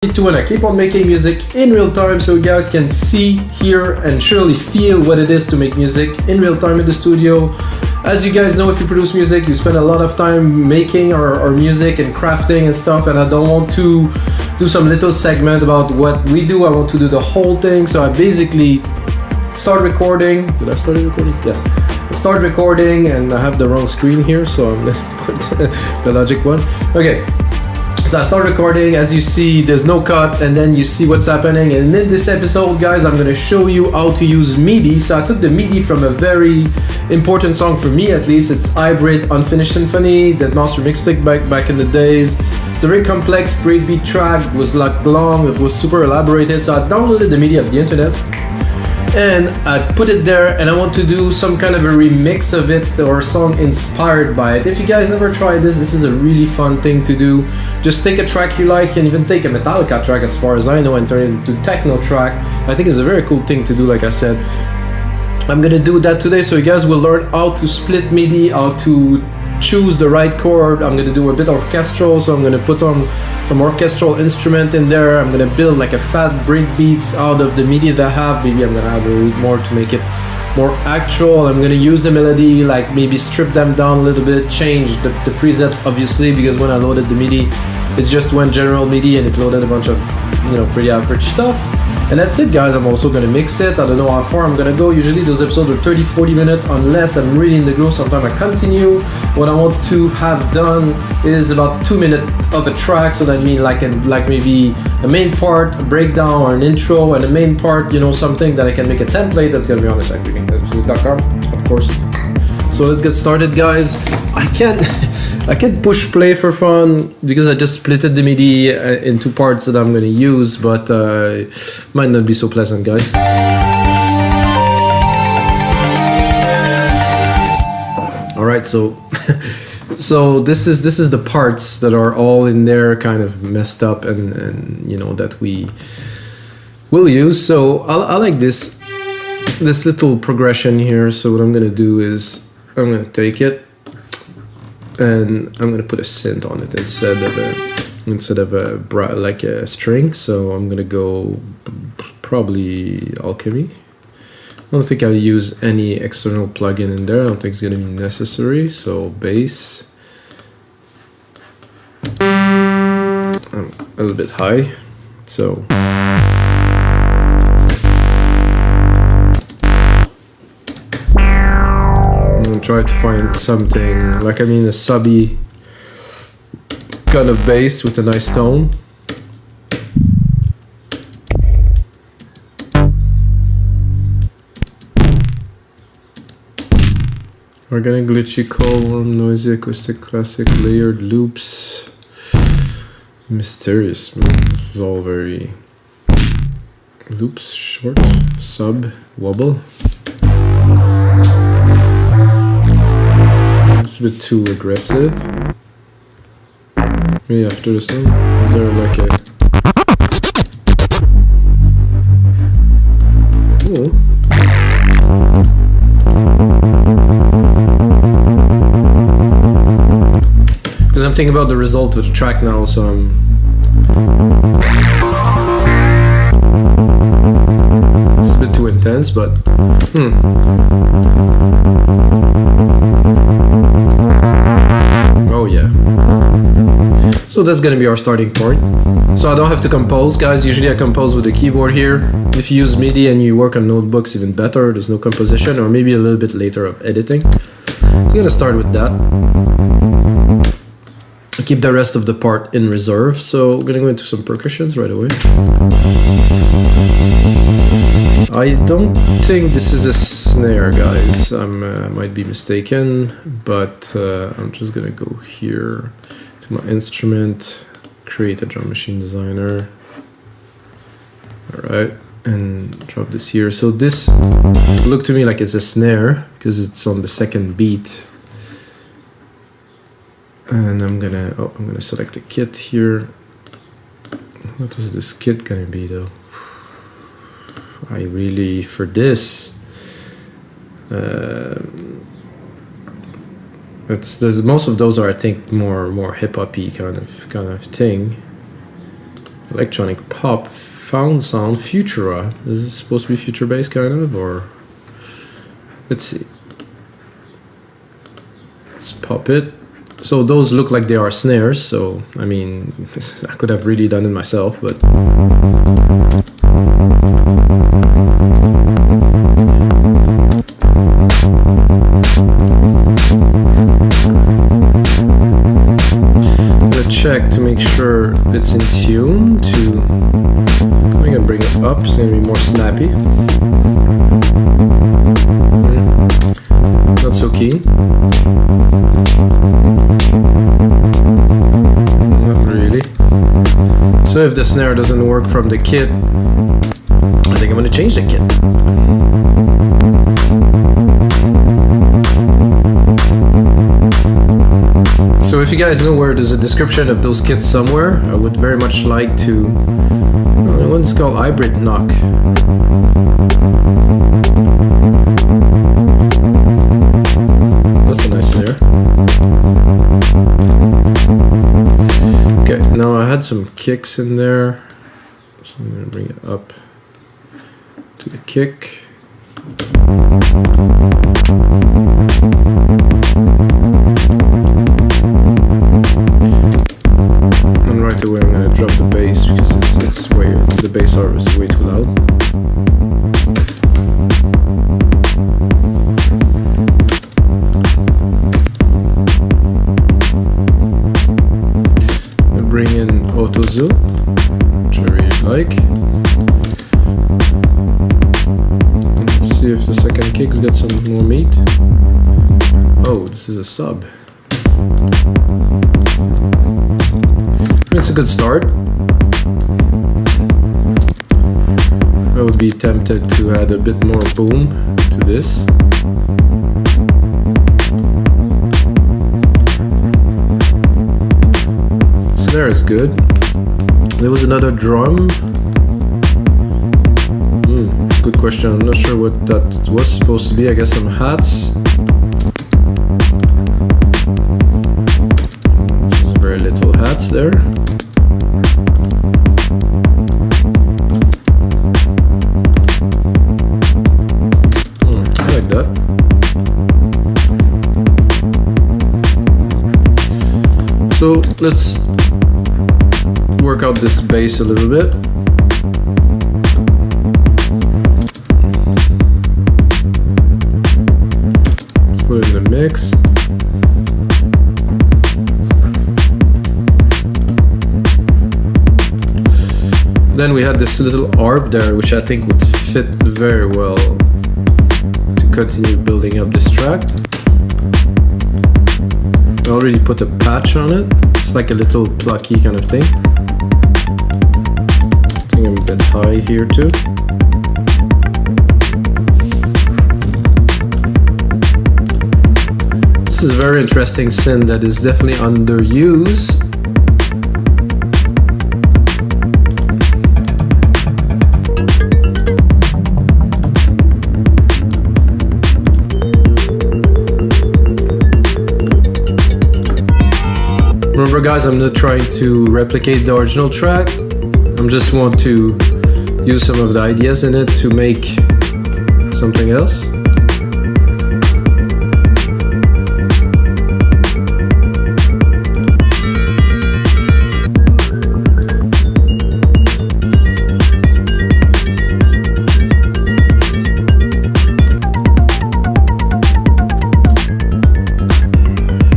and I keep on making music in real time so you guys can see, hear, and surely feel what it is to make music in real time in the studio. As you guys know, if you produce music, you spend a lot of time making our music and crafting and stuff, and I don't want to do some little segment about what we do. I want to do the whole thing, so I basically start recording. Did I start recording? Yes. I start recording, and I have the wrong screen here, so I'm gonna put the Logic one. Okay. So I start recording, as you see, there's no cut, and then you see what's happening. And in this episode, guys, I'm gonna show you how to use MIDI. So I took the MIDI from a very important song for me, at least. It's Hybrid Unfinished Symphony, that master mixtape back in the days. It's a very complex breakbeat track. It was like long, it was super elaborated. So I downloaded the MIDI of the internet, and I put it there, and I want to do some kind of a remix of it or a song inspired by it. If you guys never tried this is a really fun thing to do. Just take a track you like, and even take a Metallica track as far as I know and turn it into techno track. I think it's a very cool thing to do, like I said. I'm gonna do that today, so you guys will learn how to split MIDI, how to choose the right chord. I'm gonna do a bit of orchestral, so I'm gonna put on some orchestral instrument in there. I'm gonna build like a fat breakbeats out of the MIDI that I have. Maybe I'm gonna add a little bit more to make it more actual. I'm gonna use the melody, like maybe strip them down a little bit, change the presets, obviously, because when I loaded the MIDI, it's just one general MIDI and it loaded a bunch of, you know, pretty average stuff. And that's it, guys. I'm also gonna mix it. I don't know how far I'm gonna go. Usually those episodes are 30-40 minutes unless I'm really in the groove. Sometimes I continue. What I want to have done is about 2 minutes of a track. So that means like maybe a main part, a breakdown, or an intro, and a main part, you know, something that I can make a template that's gonna be on the site, of course. So let's get started, guys. I can't push play for fun because I just splitted the MIDI in two parts that I'm gonna use, but might not be so pleasant, guys. All right, so so this is the parts that are all in there, kind of messed up, and you know, that we will use. So I like this little progression here. So what I'm gonna do is I'm gonna take it and I'm gonna put a synth on it instead of a string. So I'm gonna go probably Alchemy. I don't think I'll use any external plugin in there. I don't think it's gonna be necessary. So bass, I'm a little bit high, so try to find something like, a subby kind of bass with a nice tone. Organic, glitchy, calm, noisy, acoustic, classic, layered loops, mysterious. This is all very loops, short, sub, wobble. It's a bit too aggressive. Maybe after this one, is there like a... Ooh. Because I'm thinking about the result of the track now, so it's a bit too intense, but oh yeah. So that's gonna be our starting point. So I don't have to compose, guys. Usually I compose with the keyboard here. If you use MIDI and you work on notebooks, even better. There's no composition, or maybe a little bit later of editing. So I'm gonna start with that. I'll keep the rest of the part in reserve. So we're gonna go into some percussions right away. I don't think this is a snare, guys. I might be mistaken, but I'm just gonna go here to my instrument, create a drum machine designer. All right, and drop this here. So this looked to me like it's a snare because it's on the second beat. And I'm gonna select the kit here. What is this kit gonna be though? I really, for this, most of those are, I think, more hip-hop-y kind of thing. electronic pop found sound Futura. Is it supposed to be future bass kind of, or let's see. Let's pop it. So those look like they are snares, so I mean I could have really done it myself, but check to make sure it's in tune to. I'm gonna bring it up, it's gonna be more snappy. Not so keen. Not really. So if the snare doesn't work from the kit, I think I'm gonna change the kit. So if you guys know where there's a description of those kits somewhere, I would very much like to. One's called Hybrid Knock. That's a nice snare. Okay, now I had some kicks in there, so I'm gonna bring it up to the kick. And right away I'm going to drop the bass because it's way, the bass arm is way too loud. I bring in Auto Zoom, which I really like. Let's see if the second kick's got some more meat. Oh, this is a sub. It's a good start. I would be tempted to add a bit more boom to this. Snare is good. There was another drum. Good question. I'm not sure what that was supposed to be. I guess some hats. Very little hats there. I like that. So let's work out this bass a little bit. Let's put it in the mix. Then we had this little arp there, which I think would fit very well to continue building up this track. I already put a patch on it. It's like a little plucky kind of thing. I think I'm a bit high here too. This is a very interesting synth that is definitely underused. Remember guys, I'm not trying to replicate the original track. I just want to use some of the ideas in it to make something else.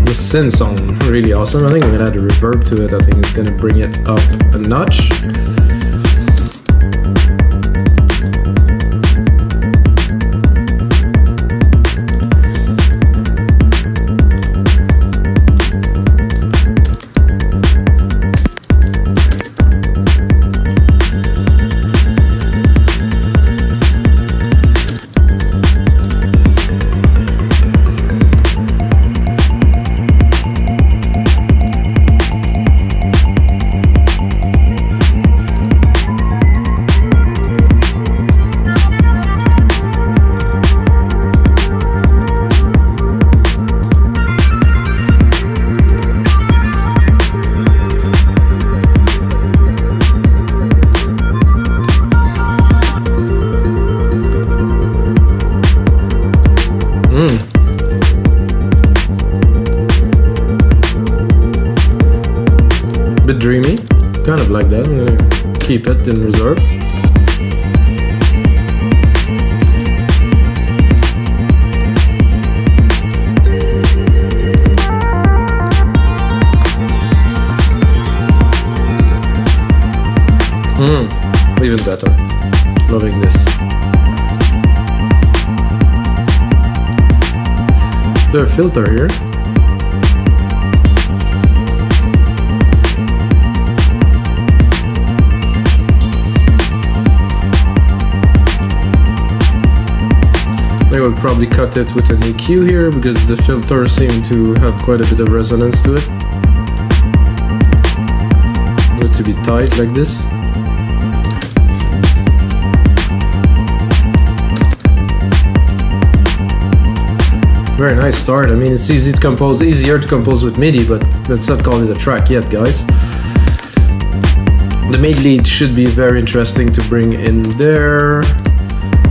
The synths sound really awesome. I think I'm gonna add a reverb to it. I think it's gonna bring it up a notch. keep it in reserve. Even better. Loving this. There's a filter here. I will probably cut it with an EQ here because the filter seems to have quite a bit of resonance to it. Want it to be tight like this. Very nice start. I mean, it's easy to compose, easier to compose with MIDI, but let's not call it a track yet, guys. The MIDI lead should be very interesting to bring in there.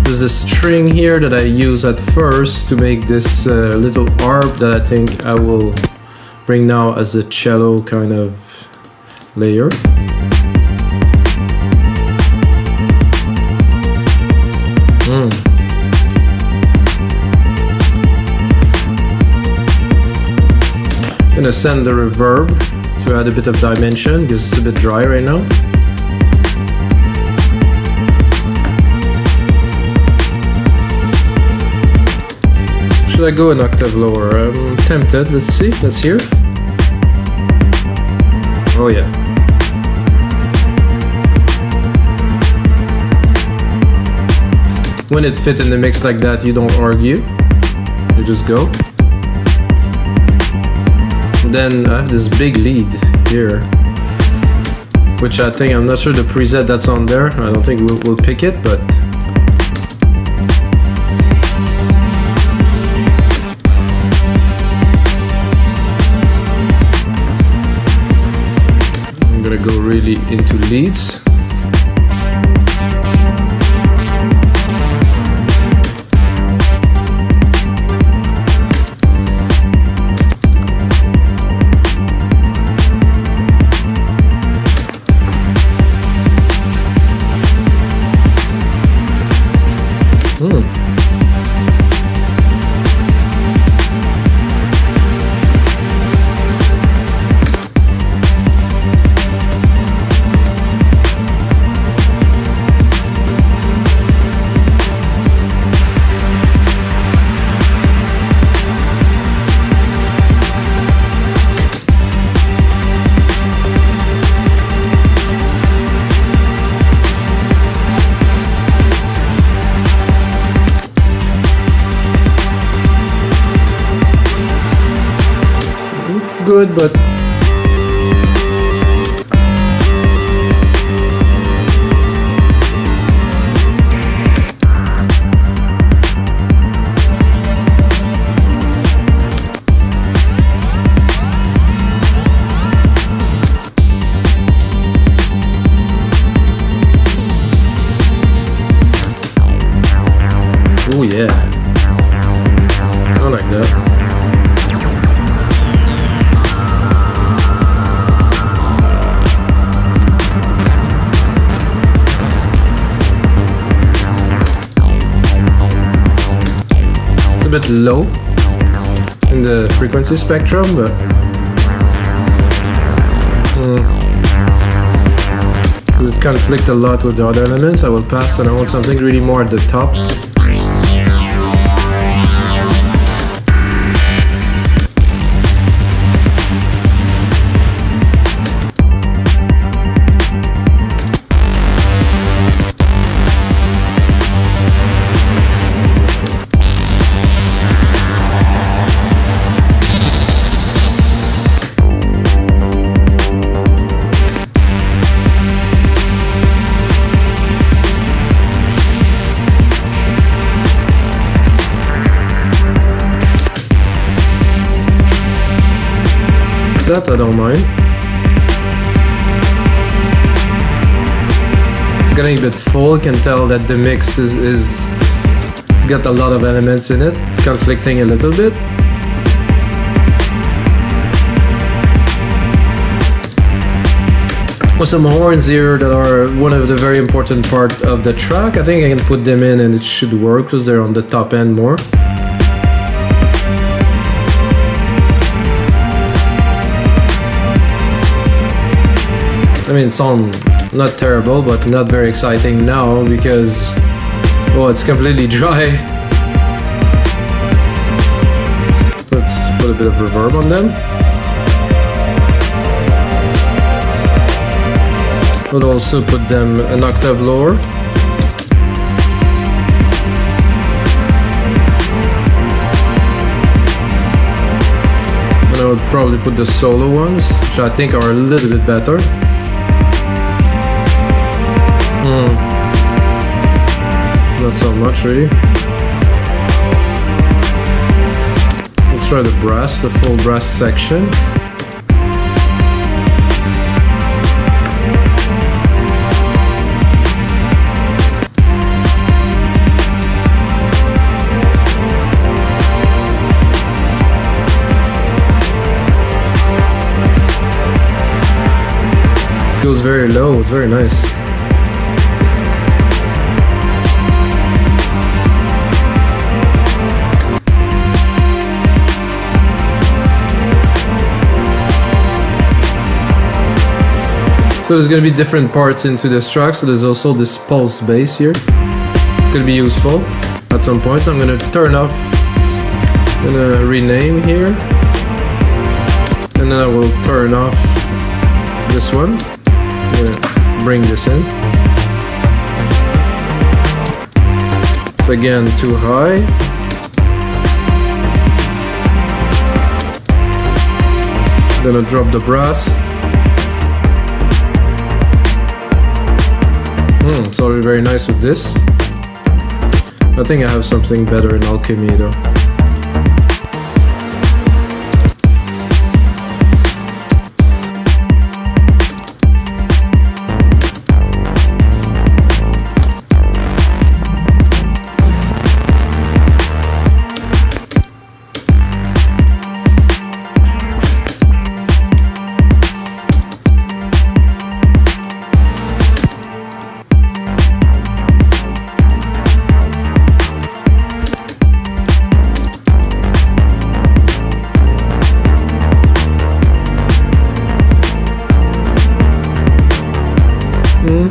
There's a string here that I use at first to make this little arp that I think I will bring now as a cello kind of layer. I'm gonna send the reverb to add a bit of dimension because it's a bit dry right now. Should I go an octave lower? I'm tempted. Let's see. Let's hear. Oh yeah. When it fits in the mix like that, you don't argue. You just go. Then I have this big lead here, which I think, I'm not sure the preset that's on there, I don't think we'll pick it, but I'm gonna go really into leads. Good, but oh yeah, I like that. Bit low in the frequency spectrum, but does it conflict a lot with the other elements? I will pass, and I want something really more at the top. That I don't mind. It's getting a bit full. You can tell that the mix is it's got a lot of elements in it, conflicting a little bit. with some horns here that are one of the very important part of the track. I think I can put them in and it should work because they're on the top end more. I mean, sound not terrible, but not very exciting now because, well, it's completely dry. Let's put a bit of reverb on them. We'll also put them an octave lower. And I would probably put the solo ones, which I think are a little bit better. Not so much, really. Let's try the brass, the full brass section. It goes very low, it's very nice. So there's going to be different parts into this track, so there's also this pulse bass here. It's going to be useful at some point, so I'm going to turn off, I'm going to rename here, and then I will turn off this one. I'm going to bring this in. So again, too high. I'm going to drop the brass. It's already very nice with this. I think I have something better in Alchemy though.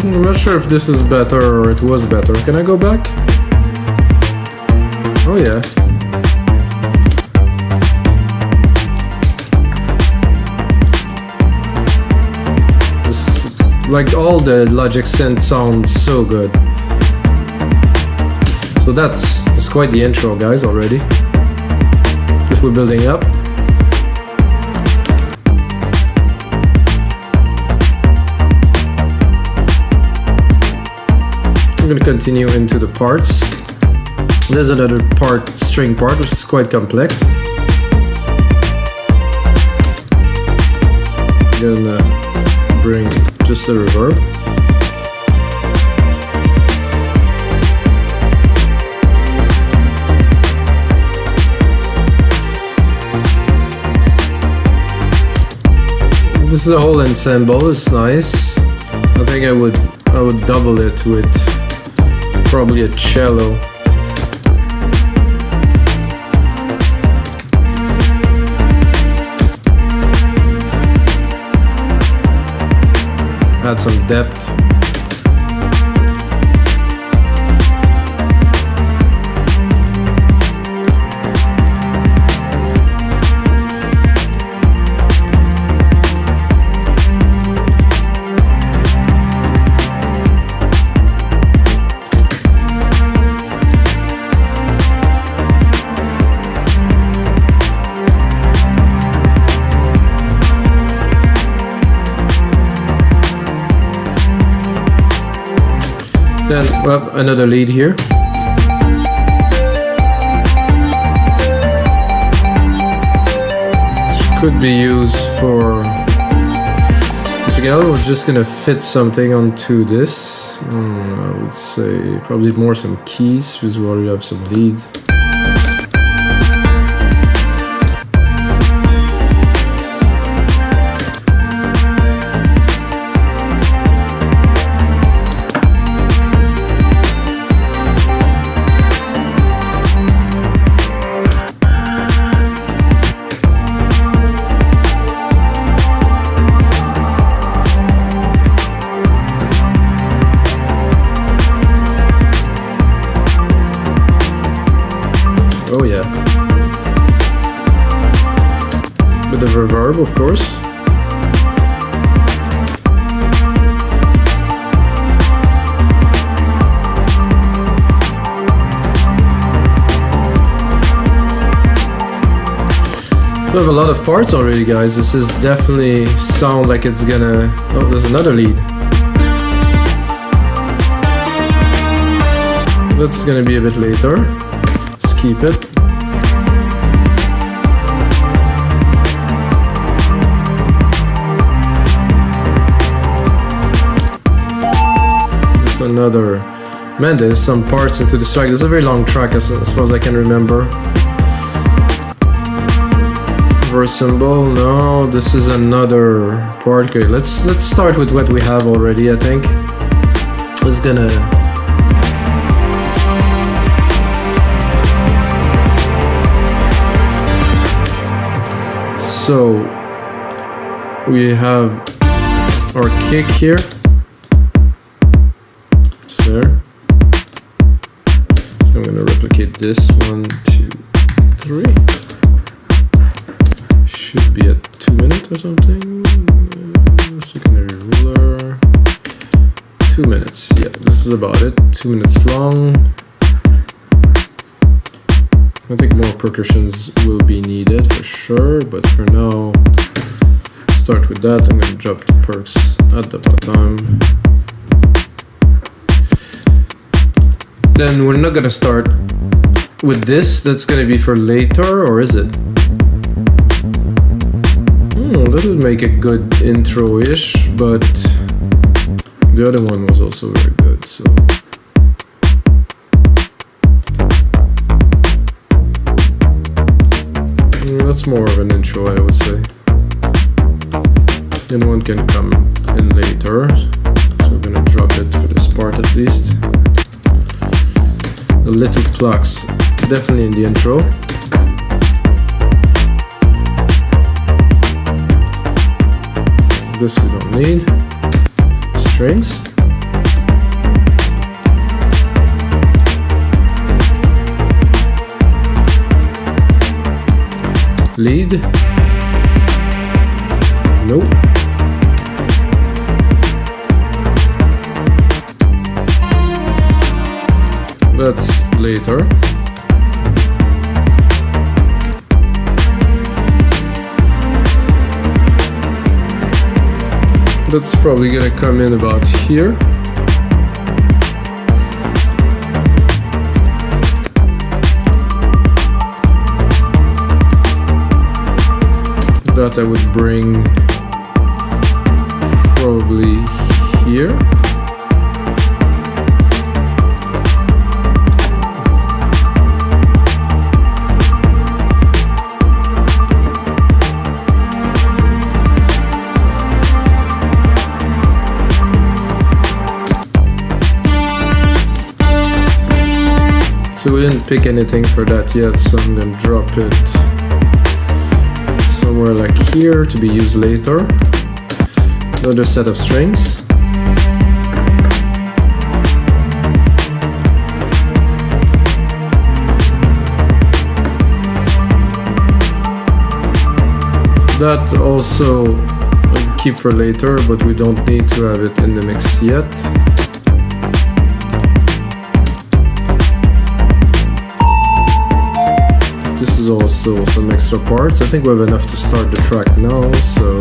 I'm not sure if this is better or it was better. Can I go back? Oh yeah. This, like all the Logic synth sounds so good. So that's quite the intro, guys, already. If we're building up. I'm going to continue into the parts. There's another part, string part, which is quite complex. I'm gonna bring just a reverb. This is a whole ensemble, it's nice. I think I would double it with probably a cello. Add some depth. Then we have another lead here. This could be used for together. We're just gonna fit something onto this. I would say probably more some keys because we already have some leads. bit of reverb, of course. We have a lot of parts already, guys. This is definitely sound like it's gonna... Oh, there's another lead. That's gonna be a bit later. Let's keep it. There's another... Man, there's some parts into this track. This is a very long track as far as I can remember. Verse symbol, no, this is another part. Okay, let's start with what we have already. I think it's gonna so we have our kick here. So I'm gonna replicate this 1, 2, 3. Should be at 2 minutes or something. Secondary ruler. 2 minutes. Yeah, this is about it. 2 minutes long. I think more percussions will be needed for sure, but for now, start with that. I'm going to drop the perks at the bottom. Then we're not going to start with this. That's going to be for later, or is it? That would make a good intro-ish, but the other one was also very good, so... That's more of an intro, I would say. Then one can come in later, so we're gonna drop it for this part at least. The little plucks, definitely in the intro. This we don't need. Strings. Lead. Nope. That's later. That's probably gonna come in about here. That I would bring probably here. So we didn't pick anything for that yet, so I'm gonna drop it somewhere like here to be used later. Another set of strings. That also I'll keep for later, but we don't need to have it in the mix yet. This is also some extra parts. I think we have enough to start the track now, so...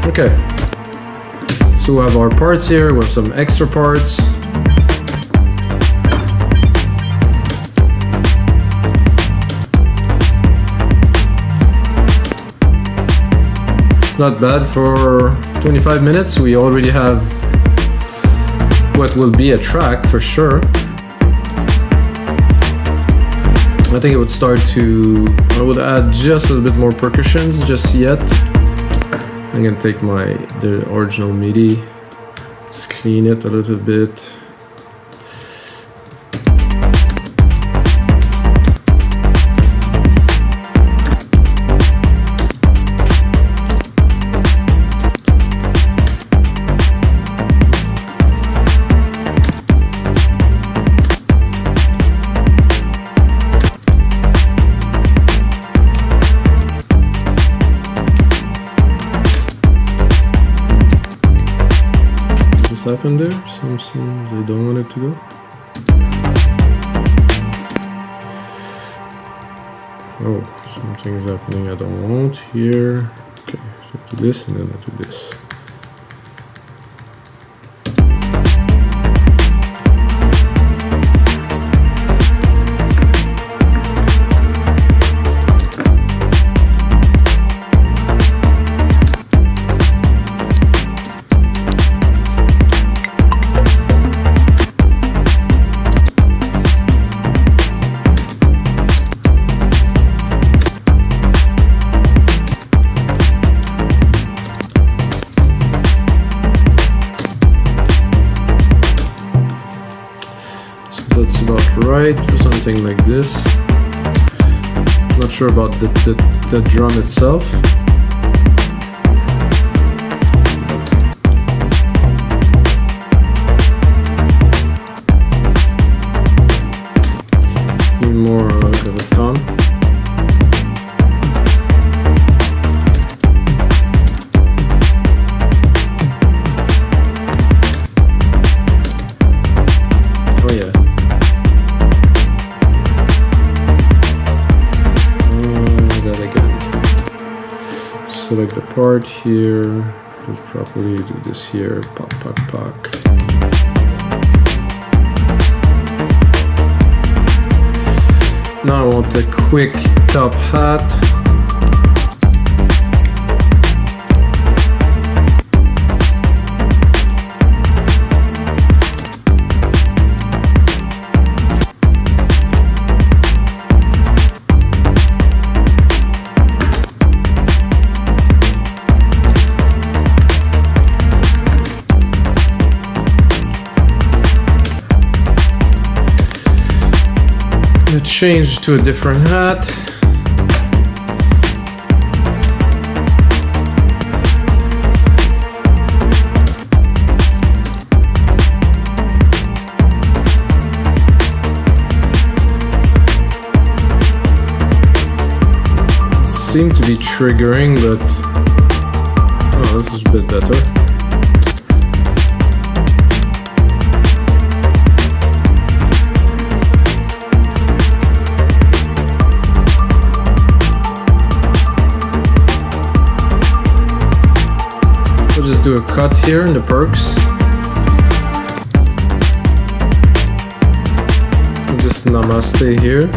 Okay. So we have our parts here, we have some extra parts. Not bad for 25 minutes. We already have what will be a track for sure. I think I would start to... I would add just a little bit more percussions just yet. I'm gonna take the original MIDI. Let's clean it a little bit. happened there. Sometimes I don't want it to go. Oh, something is happening I don't want here. Okay, so I do this and then I do this. That's about right for something like this. Not sure about the drum itself. Even more of a tom. Oh yeah. Select the part here, do it properly, do this here, pop, pop, pop. Now I want a quick top hat. Change to a different hat. Seem to be triggering, but oh, this is a bit better. Just do a cut here in the perks. This namaste here.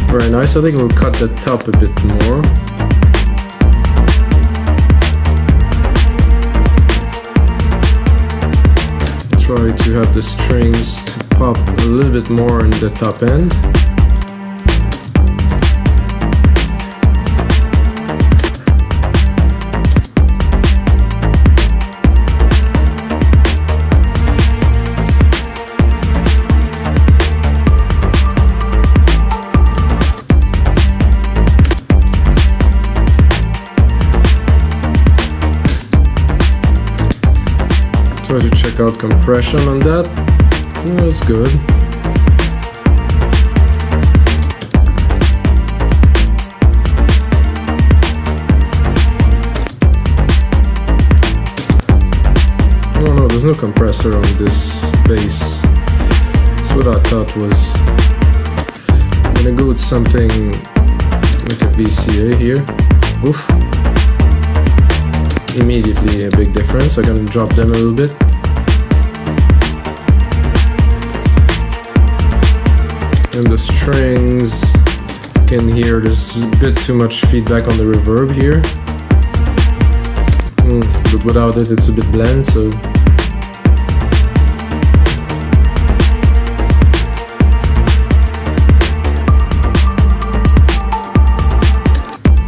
Very nice. I think we'll cut the top a bit more. Try to have the strings to pop a little bit more in the top end. Try to check out compression on that. Oh, that's good. Oh no, there's no compressor on this bass. That's what I thought was. I'm gonna go with something like a VCA here. Oof. Immediately a big difference. I can drop them a little bit. And the strings, you can hear there's a bit too much feedback on the reverb here. But without it, it's a bit bland, so.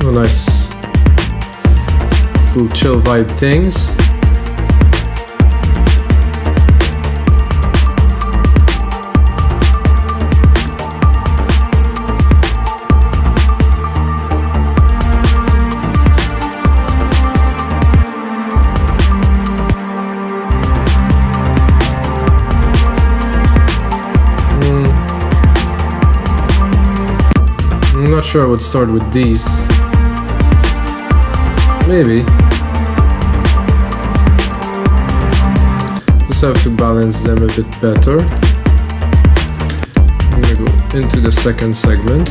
Oh, nice. Little chill vibe things. I'm not sure I would start with these. Maybe. have to balance them a bit better. I'm gonna go into the second segment.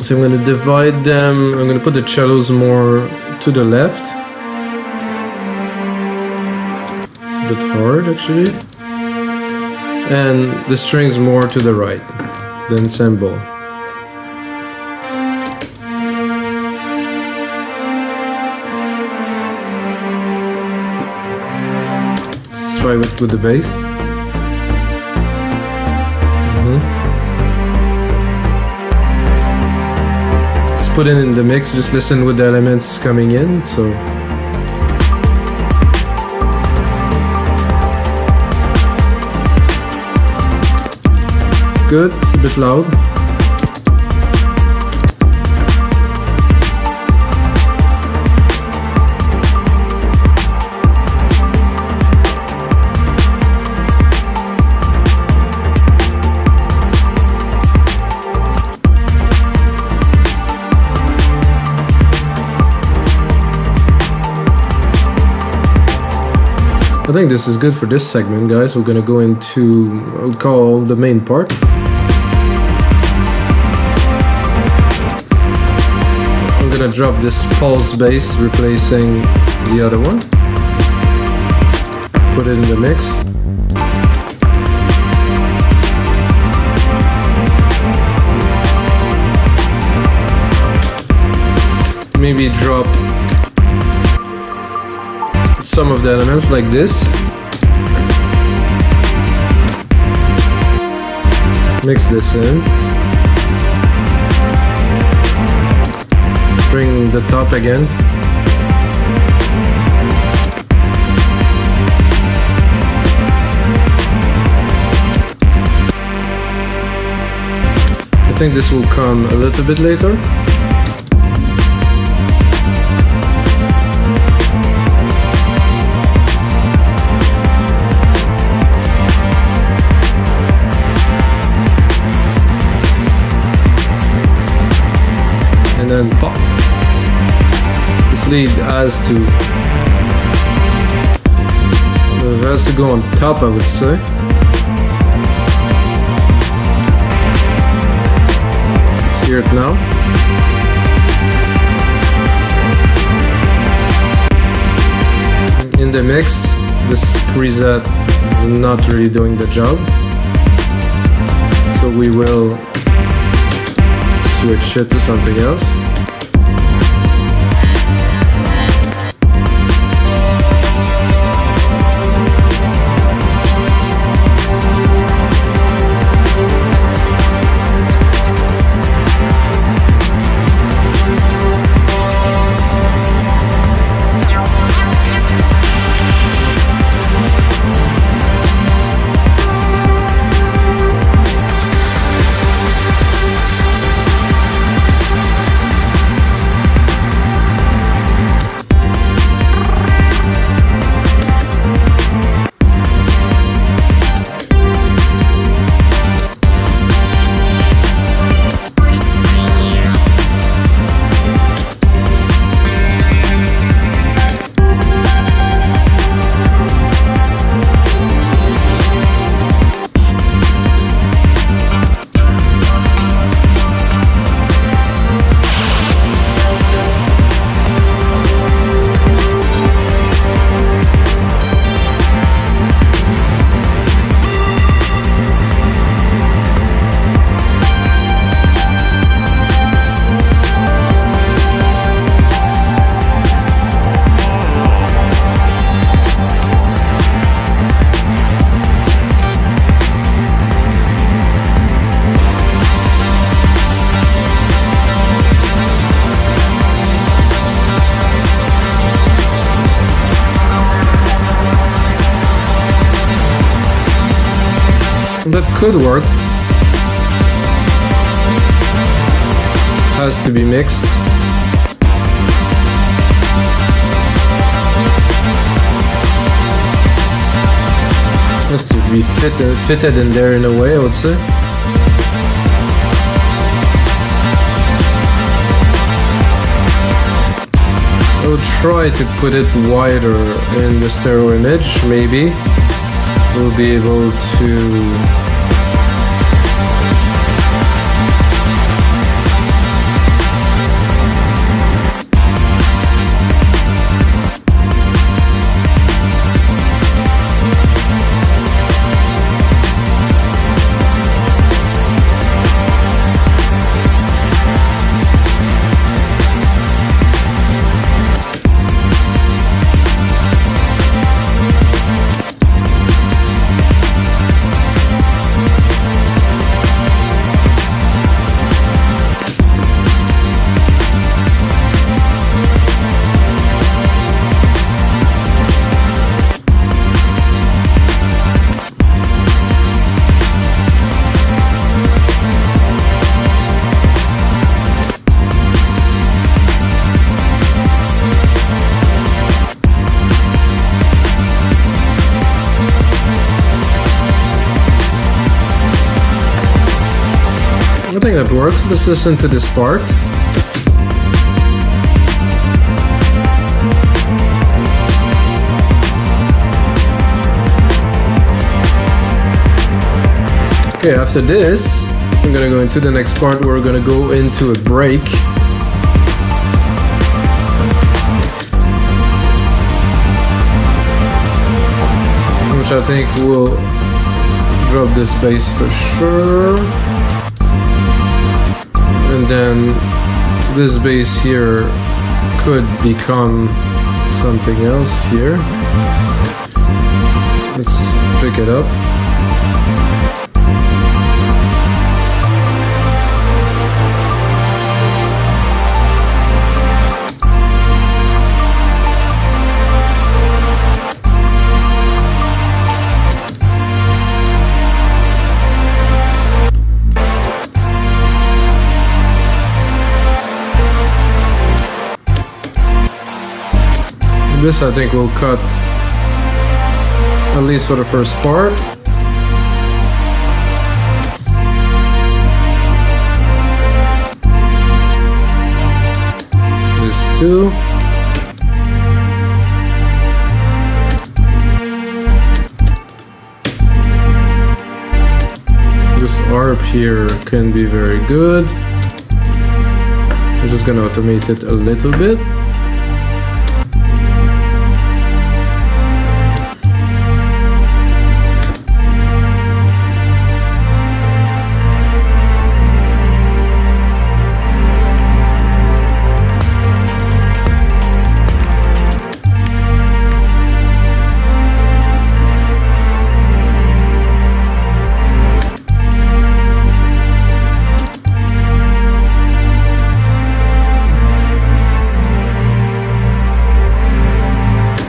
So I'm going to divide them. I'm going to put the cellos more to the left. It's a bit hard actually. And the strings more to the right, the ensemble. Let's try it with the bass. Put it in the mix, just listen with the elements coming in. So good, it's a bit loud. I think this is good for this segment, guys. We're gonna go into, I would call, the main part. I'm gonna drop this pulse bass, replacing the other one. Put it in the mix. Maybe drop some of the elements like this. Mix this in. Bring the top again. I think this will come a little bit later. And then pop. This lead has to go on top, I would say. Let's hear it now. In the mix, this preset is not really doing the job, so we will switch it to something else. That could work. Has to be mixed. just to be fitted in there in a way, I would say. I will try to put it wider in the stereo image. Maybe we'll be able to I think that works. Let's listen to this part. Okay, after this, I'm gonna go into the next part where we're gonna go into a break. Which I think will drop this bass for sure. And then this bass here could become something else here. Let's pick it up. This I think will cut, at least for the first part. This too. This ARP here can be very good. I'm just gonna automate it a little bit.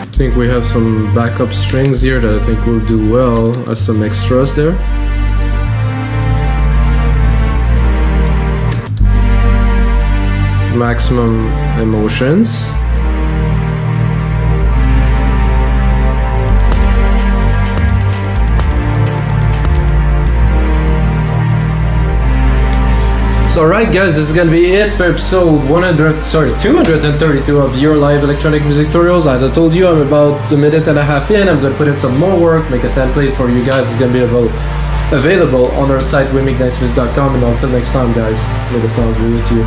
I think we have some backup strings here that I think will do well as some extras there. Maximum emotions. So alright guys, this is gonna be it for episode 232 of your live electronic music tutorials. As I told you, I'm about a minute and a half in. I'm gonna put in some more work, make a template for you guys. It's gonna be available on our site, wimignicemusic.com. And until next time guys, may the sounds be with you.